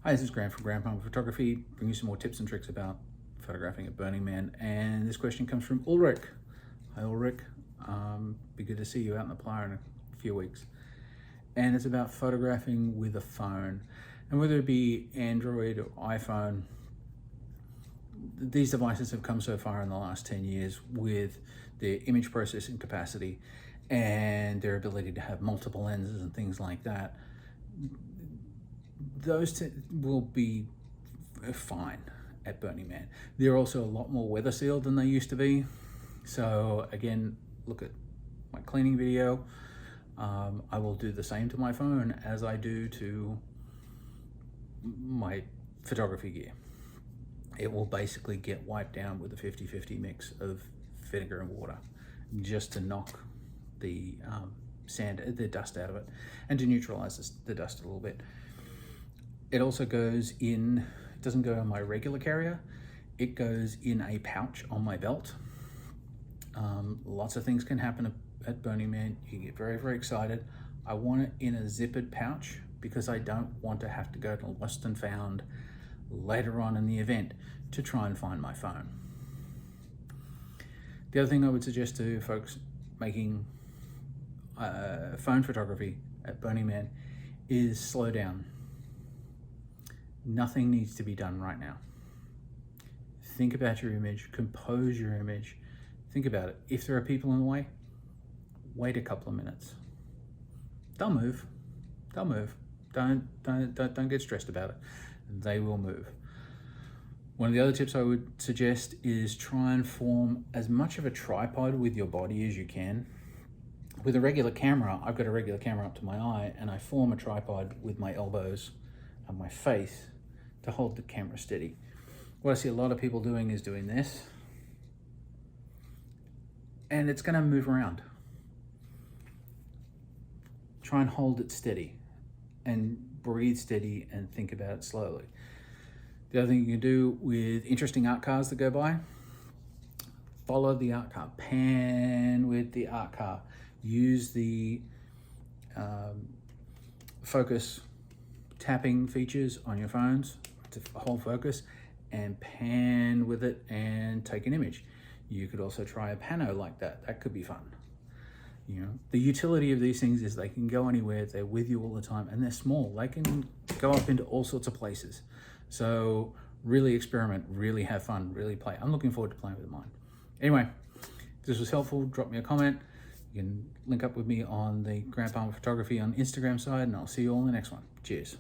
Hi, this is Graham from Graham Palmer Photography, bringing you some more tips and tricks about photographing at Burning Man. And this question comes from Ulrich. Hi Ulrich, be good to see you out in the playa in a few weeks. And it's about photographing with a phone. And whether it be Android or iPhone, these devices have come so far in the last 10 years with their image processing capacity and their ability to have multiple lenses and things like that. Those will be fine at Burning Man. They're also a lot more weather sealed than they used to be. So again, look at my cleaning video. I will do the same to my phone as I do to my photography gear. It will basically get wiped down with a 50-50 mix of vinegar and water just to knock the the dust out of it and to neutralize the dust a little bit. It also goes in, it doesn't go on my regular carrier, it goes in a pouch on my belt. Lots of things can happen at Burning Man. You get very, very excited. I want it in a zippered pouch because I don't want to have to go to Lost and Found later on in the event to try and find my phone. The other thing I would suggest to folks making phone photography at Burning Man is slow down. Nothing needs to be done right now. Think about your image, compose your image, think about it. If there are people in the way, wait a couple of minutes. They'll move, they'll move. Don't get stressed about it. They will move. One of the other tips I would suggest is try and form as much of a tripod with your body as you can. With a regular camera, I've got a regular camera up to my eye and I form a tripod with my elbows and my face to hold the camera steady. What I see a lot of people doing is doing this, and it's gonna move around. Try and hold it steady and breathe steady and think about it slowly. The other thing you can do with interesting art cars that go by, follow the art car, pan with the art car, use the focus tapping features on your phones to hold focus and pan with it and take an image. You could also try a pano like that. That could be fun. You know, the utility of these things is they can go anywhere, they're with you all the time, and they're small. They can go up into all sorts of places. So really experiment, really have fun, really play. I'm looking forward to playing with mine. Anyway, if this was helpful, drop me a comment. You can link up with me on the Graham Palmer Photography on Instagram side, and I'll see you all in the next one. Cheers.